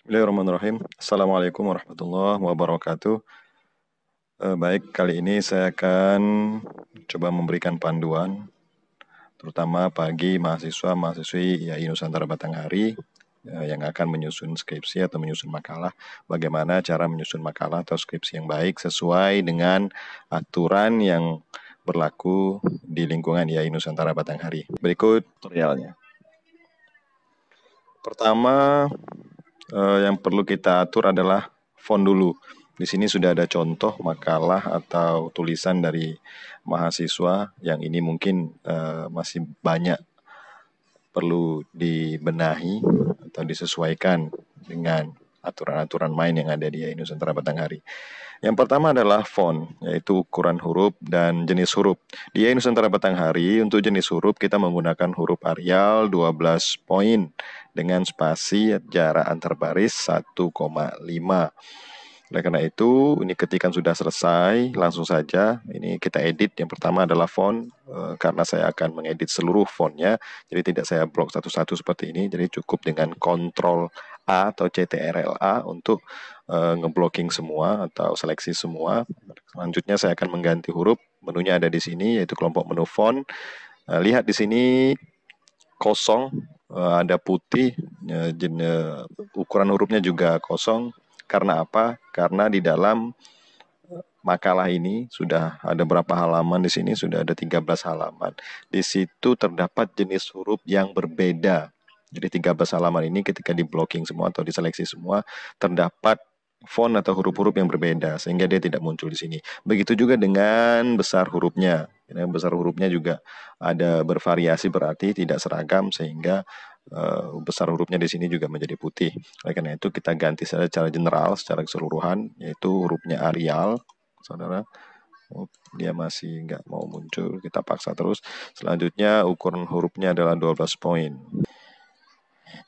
Bismillahirrahmanirrahim. Assalamualaikum warahmatullahi wabarakatuh. Baik, kali ini saya akan coba memberikan panduan, terutama bagi mahasiswa-mahasiswi YAI Nusantara Batanghari yang akan menyusun skripsi atau menyusun makalah. Bagaimana cara menyusun makalah atau skripsi yang baik sesuai dengan aturan yang berlaku di lingkungan YAI Nusantara Batanghari. Berikut tutorialnya. Pertama, yang perlu kita atur adalah font dulu. Di sini sudah ada contoh makalah atau tulisan dari mahasiswa yang ini mungkin masih banyak perlu dibenahi atau disesuaikan dengan aturan-aturan main yang ada di YAI Nusantara Batanghari. Yang pertama adalah font, yaitu ukuran huruf dan jenis huruf. Di YAI Nusantara Batanghari, untuk jenis huruf kita menggunakan huruf Arial 12 poin dengan spasi jarak antar baris 1,5. Oleh karena itu, ini ketikan sudah selesai, langsung saja ini kita edit. Yang pertama adalah font, karena saya akan mengedit seluruh fontnya, jadi tidak saya blok satu-satu seperti ini, jadi cukup dengan Ctrl A atau CTRL-A untuk ngeblocking semua atau seleksi semua. Selanjutnya saya akan mengganti huruf, menunya ada di sini, yaitu kelompok menu font. Lihat di sini kosong, ada putih, ukuran hurufnya juga kosong. Karena apa? Karena di dalam makalah ini sudah ada berapa halaman di sini? Sudah ada 13 halaman. Di situ terdapat jenis huruf yang berbeda. Jadi 13 halaman ini ketika di blocking semua atau diseleksi semua, terdapat font atau huruf-huruf yang berbeda sehingga dia tidak muncul di sini. Begitu juga dengan besar hurufnya. Besar hurufnya juga ada bervariasi, berarti tidak seragam sehingga besar hurufnya di sini juga menjadi putih. Oleh karena itu kita ganti secara general, secara keseluruhan, yaitu hurufnya Arial, saudara. Dia masih nggak mau muncul, kita paksa terus. Selanjutnya ukuran hurufnya adalah 12 poin.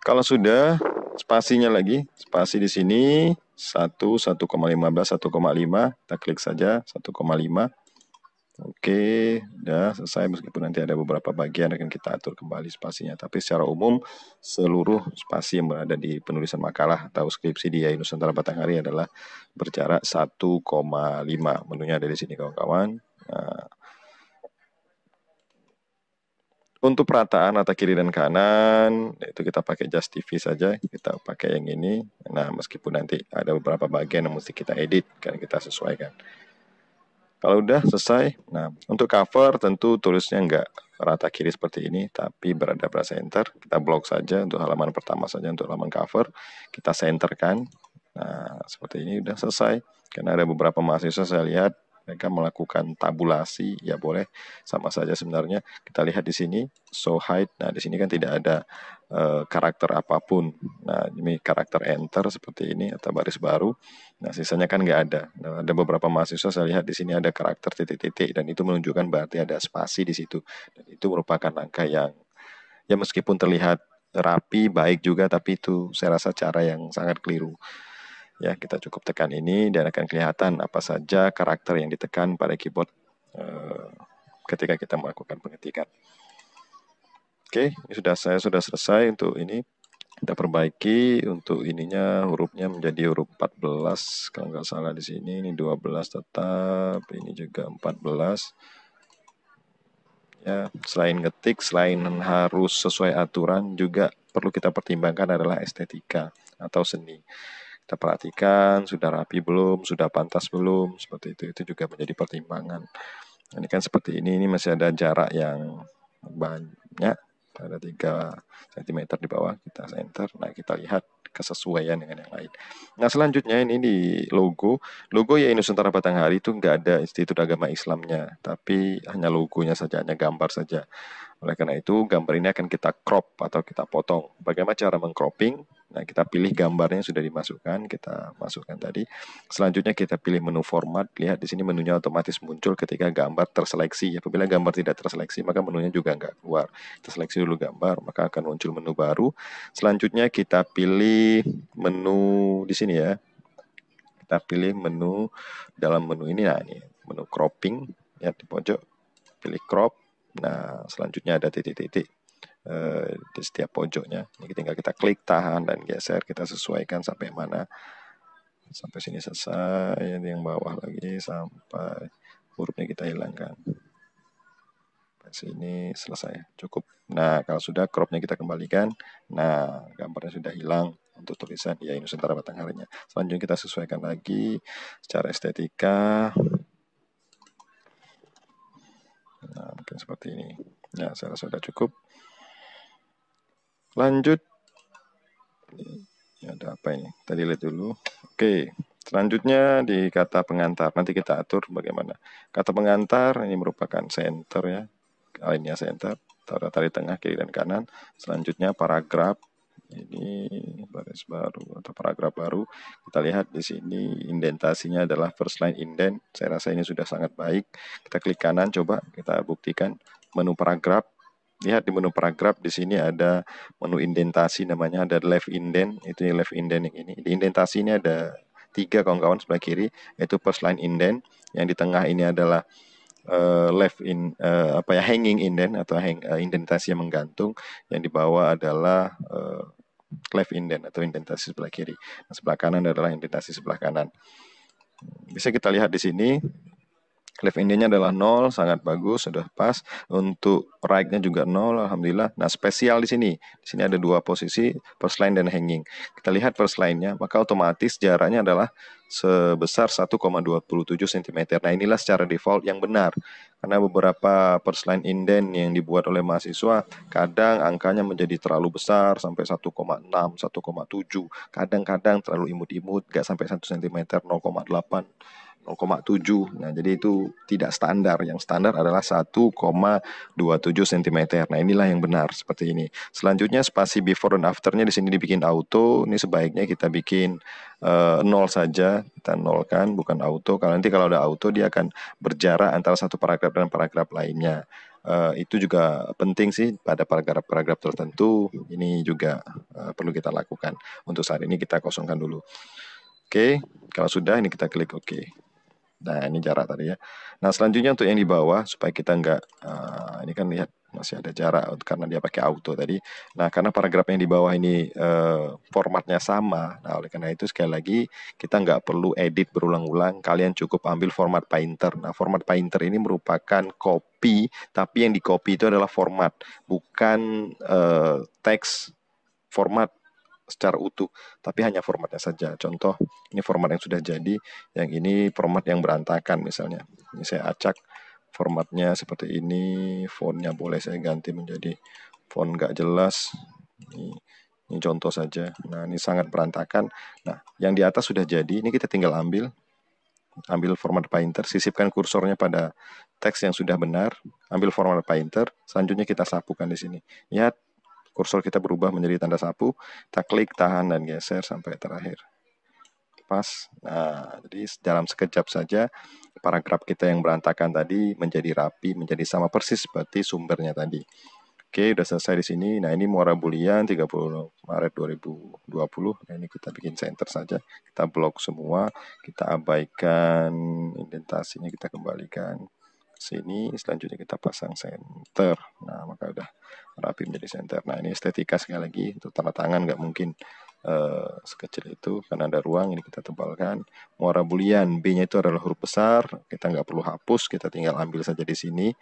Kalau sudah, spasinya lagi, spasi di sini 1,15, 1,5, kita klik saja 1,5. Oke, udah selesai, meskipun nanti ada beberapa bagian akan kita atur kembali spasinya. Tapi secara umum, seluruh spasi yang berada di penulisan makalah atau skripsi di YAI Nusantara Batanghari adalah berjarak 1,5. Menunya ada di sini, kawan-kawan. Nah, untuk perataan rata kiri dan kanan, itu kita pakai Just TV saja, kita pakai yang ini. Nah, meskipun nanti ada beberapa bagian yang mesti kita edit, kan kita sesuaikan. Kalau udah selesai, nah untuk cover tentu tulisnya nggak rata kiri seperti ini, tapi berada pada center. Kita blok saja untuk halaman pertama saja, untuk halaman cover. Kita centerkan. Nah, seperti ini udah selesai. Karena ada beberapa mahasiswa saya lihat mereka melakukan tabulasi, ya boleh, sama saja sebenarnya. Kita lihat di sini, show height. Nah, di sini kan tidak ada karakter apapun. Nah, ini karakter enter seperti ini atau baris baru. Nah, sisanya kan nggak ada. Nah, ada beberapa mahasiswa saya lihat di sini ada karakter titik-titik dan itu menunjukkan berarti ada spasi di situ. Dan itu merupakan langkah yang ya meskipun terlihat rapi, baik juga, tapi itu saya rasa cara yang sangat keliru. Ya, kita cukup tekan ini dan akan kelihatan apa saja karakter yang ditekan pada keyboard ketika kita melakukan pengetikan. Oke, ini saya sudah selesai untuk ini. Kita perbaiki untuk ininya, hurufnya menjadi huruf 14 kalau nggak salah di sini. Ini 12 tetap, ini juga 14. Ya, selain ngetik, selain harus sesuai aturan, juga perlu kita pertimbangkan adalah estetika atau seni. Kita perhatikan sudah rapi belum, sudah pantas belum, seperti itu. Itu juga menjadi pertimbangan. Ini kan seperti ini masih ada jarak yang banyak, ada 3 cm di bawah, kita center. Nah, kita lihat kesesuaian dengan yang lain. Nah, selanjutnya ini di logo YAI Nusantara Batanghari itu nggak ada Institut Agama Islamnya, tapi hanya logonya saja, hanya gambar saja. Oleh karena itu, gambar ini akan kita crop atau kita potong. Bagaimana cara mengcropping? Nah, kita pilih gambarnya sudah dimasukkan, kita masukkan tadi. Selanjutnya kita pilih menu format. Lihat di sini menunya otomatis muncul ketika gambar terseleksi. Apabila gambar tidak terseleksi, maka menunya juga nggak keluar. Kita seleksi dulu gambar, maka akan muncul menu baru. Selanjutnya kita pilih menu di sini ya. Kita pilih menu, dalam menu ini, nah ini menu cropping. Lihat di pojok, pilih crop. Nah, selanjutnya ada titik-titik. di setiap pojoknya. Ini tinggal kita klik, tahan, dan geser. Kita sesuaikan sampai mana. Sampai sini selesai. Yang bawah lagi sampai hurufnya kita hilangkan. Sampai sini selesai. Cukup. Nah, kalau sudah, cropnya kita kembalikan. Nah, gambarnya sudah hilang untuk tulisan ya Nusantara Batangharinya. Selanjutnya kita sesuaikan lagi secara estetika. Nah, mungkin seperti ini. Ya, saya rasa sudah cukup. Lanjut. Ya, ada apa ini? Tadi lihat dulu. Oke. Selanjutnya di kata pengantar. Nanti kita atur bagaimana. Kata pengantar ini merupakan center ya. Alinea center. Tata di tengah, kiri, dan kanan. Selanjutnya paragraf. Ini baris baru atau paragraf baru. Kita lihat di sini indentasinya adalah first line indent. Saya rasa ini sudah sangat baik. Kita klik kanan, coba kita buktikan menu paragraf. Lihat di menu paragraf di sini ada menu indentasi, namanya ada left indent. Itu yang left indent yang ini. Di indentasi ini ada 3 kawan-kawan sebelah kiri, yaitu first line indent. Yang di tengah ini adalah hanging indent atau indentasi yang menggantung. Yang di bawah adalah left indent atau indentasi sebelah kiri. Nah, sebelah kanan adalah indentasi sebelah kanan. Bisa kita lihat di sini left indentnya adalah 0, sangat bagus, sudah pas. Untuk right-nya juga 0, alhamdulillah. Nah, spesial di sini. Di sini ada 2 posisi, first line dan hanging. Kita lihat first line-nya, maka otomatis jaraknya adalah sebesar 1,27 cm. Nah, inilah secara default yang benar. Karena beberapa first line indent yang dibuat oleh mahasiswa, kadang angkanya menjadi terlalu besar, sampai 1,6, 1,7. Kadang-kadang terlalu imut-imut, nggak sampai 1 cm, 0,8. 0,7. Nah, jadi itu tidak standar. Yang standar adalah 1,27 cm. Nah, inilah yang benar seperti ini. Selanjutnya spasi before dan after-nya di sini dibikin auto. Ini sebaiknya kita bikin 0 saja. Kita nolkan, bukan auto. Nanti kalau ada auto dia akan berjarak antara satu paragraf dan paragraf lainnya. Itu juga penting sih pada paragraf-paragraf tertentu. Ini juga perlu kita lakukan. Untuk saat ini kita kosongkan dulu. Oke, kalau sudah ini kita klik oke. Nah, ini jarak tadi ya. Nah, selanjutnya untuk yang di bawah, supaya kita nggak, ini kan lihat masih ada jarak karena dia pakai auto tadi. Nah, karena paragraf yang di bawah ini formatnya sama, nah oleh karena itu sekali lagi kita nggak perlu edit berulang-ulang, kalian cukup ambil format Painter. Nah, format Painter ini merupakan copy, tapi yang di copy itu adalah format, bukan teks format secara utuh, tapi hanya formatnya saja. Contoh, ini format yang sudah jadi, yang ini format yang berantakan misalnya. Ini saya acak formatnya seperti ini, fontnya boleh saya ganti menjadi font nggak jelas. Ini contoh saja. Nah, ini sangat berantakan. Nah, yang di atas sudah jadi, ini kita tinggal ambil format Painter, sisipkan kursornya pada teks yang sudah benar, ambil format Painter, selanjutnya kita sapukan di sini. Lihat, kursor kita berubah menjadi tanda sapu, kita klik, tahan, dan geser sampai terakhir. Pas. Nah, jadi dalam sekejap saja, paragraf kita yang berantakan tadi menjadi rapi, menjadi sama persis seperti sumbernya tadi. Oke, udah selesai di sini. Nah, ini Muara Bulian 30 Maret 2020. Nah, ini kita bikin center saja. Kita blok semua, kita abaikan indentasinya, kita kembalikan sini, selanjutnya kita pasang center. Nah, maka udah rapi menjadi center. Nah, ini estetika sekali lagi. Untuk tanda tangan nggak mungkin sekecil itu karena ada ruang. Ini kita tebalkan. Muara Bulian, B-nya itu adalah huruf besar. Kita nggak perlu hapus, kita tinggal ambil saja di sini.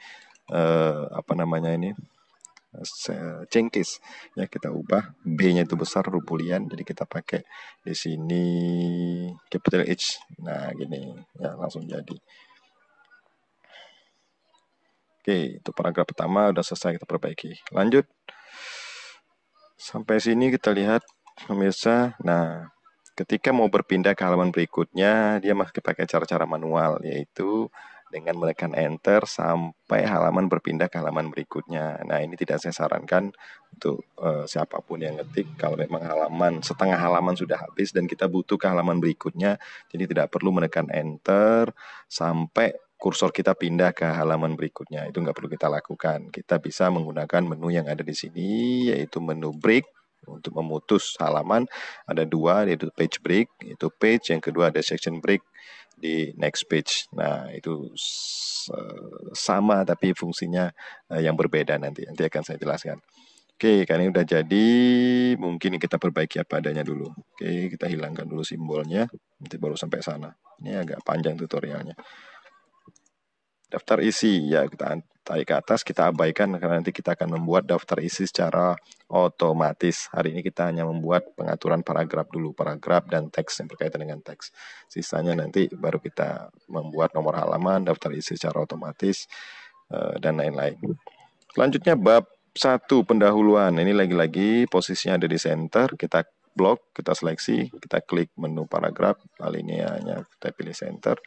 Cengkis ya, kita ubah B-nya itu besar, huruf Bulian, jadi kita pakai di sini capital H. Nah, gini ya, langsung jadi. Oke, itu paragraf pertama udah selesai, kita perbaiki. Lanjut. Sampai sini kita lihat, pemirsa. Nah, ketika mau berpindah ke halaman berikutnya, dia masih pakai cara-cara manual, yaitu dengan menekan enter sampai halaman berpindah ke halaman berikutnya. Nah, ini tidak saya sarankan untuk siapapun yang ngetik. Kalau memang setengah halaman sudah habis dan kita butuh ke halaman berikutnya, jadi tidak perlu menekan enter sampai kursor kita pindah ke halaman berikutnya. Itu nggak perlu kita lakukan. Kita bisa menggunakan menu yang ada di sini, yaitu menu break. Untuk memutus halaman ada 2, yaitu page break, itu page. Yang kedua ada section break di next page. Nah, itu sama tapi fungsinya yang berbeda, nanti akan saya jelaskan. Oke, karena ini udah jadi, mungkin kita perbaiki apa adanya dulu. Oke, kita hilangkan dulu simbolnya, nanti baru sampai sana. Ini agak panjang tutorialnya. Daftar isi, ya kita tarik ke atas, kita abaikan karena nanti kita akan membuat daftar isi secara otomatis. Hari ini kita hanya membuat pengaturan paragraf dulu, paragraf dan teks yang berkaitan dengan teks. Sisanya nanti baru kita membuat nomor halaman, daftar isi secara otomatis, dan lain-lain. Selanjutnya bab 1 pendahuluan. Ini lagi-lagi posisinya ada di center, kita blok, kita seleksi, kita klik menu paragraf, alineanya kita pilih center.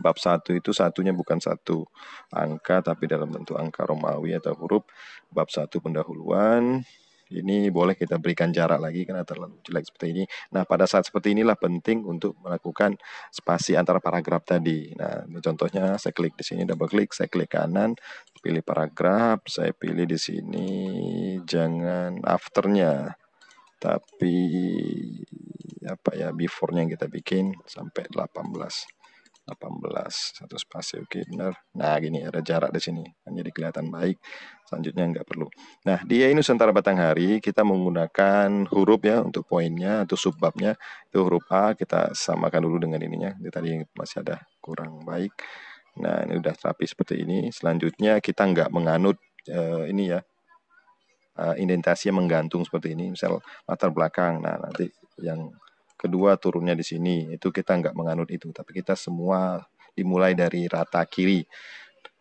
Bab 1 itu satunya bukan satu angka tapi dalam bentuk angka Romawi atau huruf. Bab 1 pendahuluan. Ini boleh kita berikan jarak lagi karena terlalu jelek seperti ini. Nah, pada saat seperti inilah penting untuk melakukan spasi antara paragraf tadi. Nah, ini contohnya saya klik di sini, double klik, saya klik kanan, pilih paragraf, saya pilih di sini jangan afternya, tapi apa ya, before-nya yang kita bikin sampai 18 satu spasi, oke benar. Nah gini ada jarak di sini kan jadi kelihatan baik. Selanjutnya nggak perlu. Nah dia ini Nusantara Batanghari kita menggunakan huruf ya untuk poinnya atau subbabnya itu huruf A, kita samakan dulu dengan ininya. Ini tadi masih ada kurang baik. Nah ini udah rapi seperti ini. Selanjutnya kita nggak menganut ini ya, indentasi yang menggantung seperti ini, misal latar belakang. Nah nanti yang kedua turunnya di sini, itu kita nggak menganut itu, tapi kita semua dimulai dari rata kiri.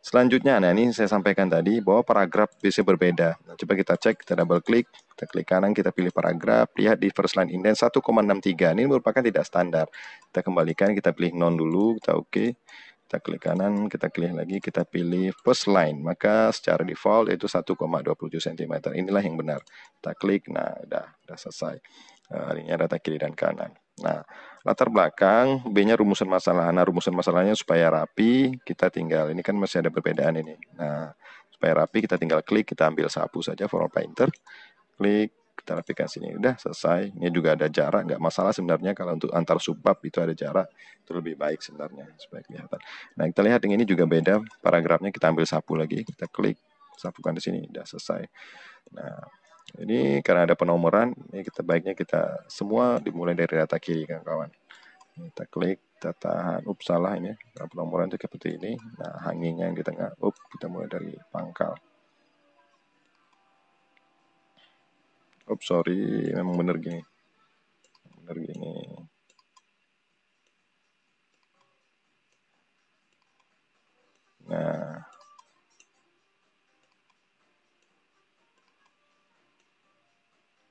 Selanjutnya, nah ini saya sampaikan tadi bahwa paragraf bisa berbeda. Nah, coba kita cek, kita double klik, kita klik kanan, kita pilih paragraf, lihat di first line indent 1,63, ini merupakan tidak standar. Kita kembalikan, kita pilih non dulu, kita oke. Kita klik kanan, kita klik lagi, kita pilih first line, maka secara default itu 1,27 cm. Inilah yang benar. Kita klik, nah udah selesai. Ini rata kiri dan kanan. Nah, latar belakang, B-nya rumusan masalah. Nah, rumusan masalahnya supaya rapi, kita tinggal, ini kan masih ada perbedaan ini. Nah, supaya rapi, kita tinggal klik, kita ambil sapu saja, forward pointer, klik, kita rapikan sini. Udah selesai. Ini juga ada jarak, nggak masalah sebenarnya kalau untuk antar subbab itu ada jarak, itu lebih baik sebenarnya, supaya kelihatan. Nah, kita lihat yang ini juga beda, paragrafnya kita ambil sapu lagi, kita klik, sapukan di sini, udah selesai. Nah, ini karena ada penomoran, ini kita baiknya kita semua dimulai dari data kiri kawan-kawan. Kita klik, kita tahan, salah ini, penomoran itu seperti ini. Nah, hangingnya yang di tengah, kita mulai dari pangkal. Sorry, memang benar gini. Nah,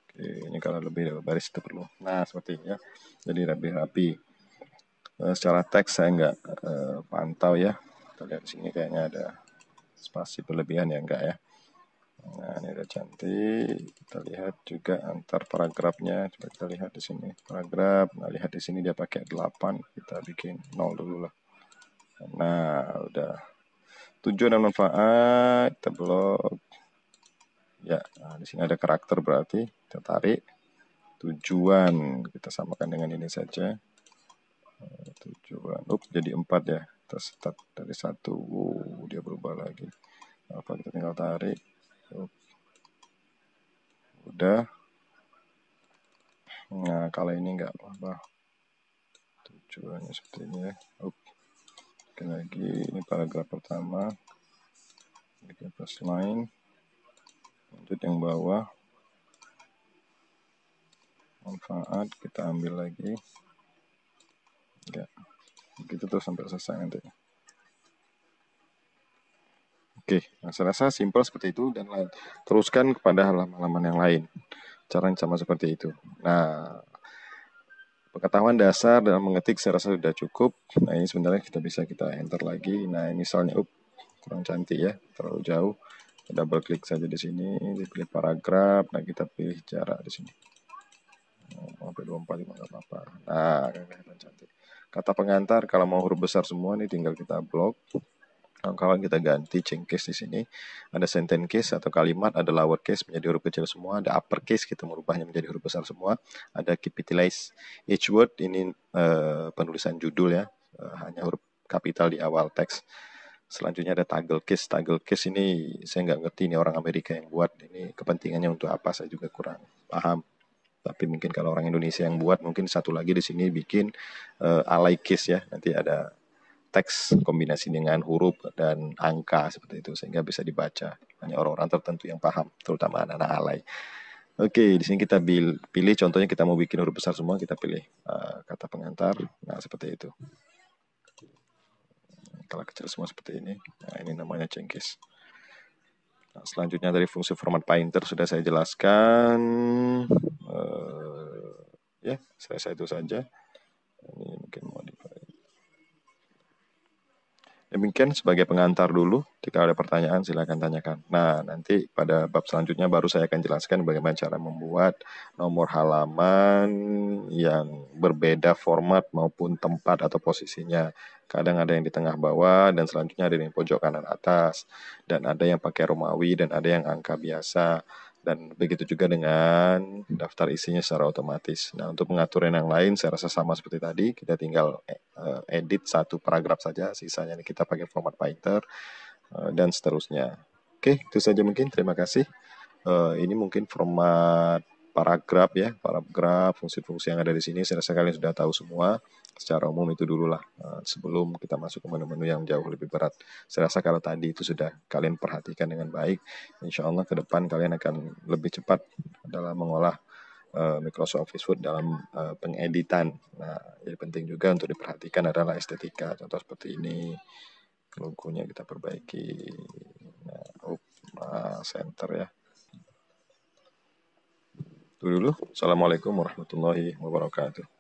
oke, ini kalau lebih dari baris itu perlu. Nah, seperti ini ya. Jadi rapi-rapi. Secara teks saya nggak pantau ya. Kita lihat di sini kayaknya ada spasi berlebihan ya, enggak ya. Nah, ini udah cantik. Kita lihat juga antar paragrafnya. Coba kita lihat di sini. Paragraf. Nah, lihat di sini dia pakai 8. Kita bikin 0 dulu lah. Nah, udah. Tujuan dan manfaat. Kita blok. Ya, nah, di sini ada karakter berarti. Kita tarik. Tujuan. Kita samakan dengan ini saja. Tujuan. Jadi 4 ya. Kita start dari 1. Dia berubah lagi. Apa, kita tinggal tarik. Udah. Nah, kalau ini enggak apa-apa. Tujuannya seperti ini ya. Oke, lagi ini paragraf pertama. Kita first line. Lanjut yang bawah. Manfaat kita ambil lagi. Ya. Begitu terus sampai selesai nanti. Oke, nah saya rasa simpel seperti itu dan teruskan kepada halaman-halaman yang lain. Caranya sama seperti itu. Nah, pengetahuan dasar dalam mengetik saya rasa sudah cukup. Nah, ini sebenarnya kita bisa enter lagi. Nah, ini misalnya kurang cantik ya, terlalu jauh. Double klik saja di sini, dipilih paragraf. Nah, kita pilih jarak di sini. Sampai 24 juga nggak apa-apa. Nah, kelihatan cantik. Kata pengantar kalau mau huruf besar semua ini tinggal kita blok. Kawan-kawan kita ganti change case di sini. Ada sentence case atau kalimat, ada lower case menjadi huruf kecil semua, ada upper case kita merubahnya menjadi huruf besar semua, ada capitalize each word ini penulisan judul ya, hanya huruf kapital di awal teks. Selanjutnya ada toggle case. Toggle case ini saya nggak ngerti ini orang Amerika yang buat. Ini kepentingannya untuk apa saya juga kurang paham. Tapi mungkin kalau orang Indonesia yang buat, mungkin satu lagi di sini bikin alay case ya. Nanti ada teks kombinasi dengan huruf dan angka seperti itu sehingga bisa dibaca. Hanya orang-orang tertentu yang paham, terutama anak-anak alay. Oke, di sini kita pilih contohnya kita mau bikin huruf besar semua, kita pilih kata pengantar. Nah, seperti itu. Kalau kecil semua seperti ini. Nah, ini namanya cengkes. Nah, selanjutnya dari fungsi format painter sudah saya jelaskan. Ya, selesai itu saja. Ini mungkin mau demikian sebagai pengantar dulu. Jika ada pertanyaan silakan tanyakan. Nah, nanti pada bab selanjutnya baru saya akan jelaskan bagaimana cara membuat nomor halaman yang berbeda format maupun tempat atau posisinya. Kadang ada yang di tengah bawah dan selanjutnya ada yang pojok kanan atas. Dan ada yang pakai Romawi dan ada yang angka biasa. Dan begitu juga dengan daftar isinya secara otomatis. Nah, untuk mengatur yang lain saya rasa sama seperti tadi. Kita tinggal edit satu paragraf saja, sisanya kita pakai format Painter dan seterusnya. Oke, itu saja mungkin. Terima kasih. Ini mungkin format paragraf ya, paragraf, fungsi-fungsi yang ada di sini. Saya rasa kalian sudah tahu semua. Secara umum itu dulu lah, sebelum kita masuk ke menu-menu yang jauh lebih berat. Saya rasa kalau tadi itu sudah kalian perhatikan dengan baik, insya Allah ke depan kalian akan lebih cepat dalam mengolah Microsoft Office Word dalam pengeditan. Nah, jadi penting juga untuk diperhatikan adalah estetika. Contoh seperti ini, logonya kita perbaiki. Nah, center ya. Itu dulu. Assalamualaikum warahmatullahi wabarakatuh.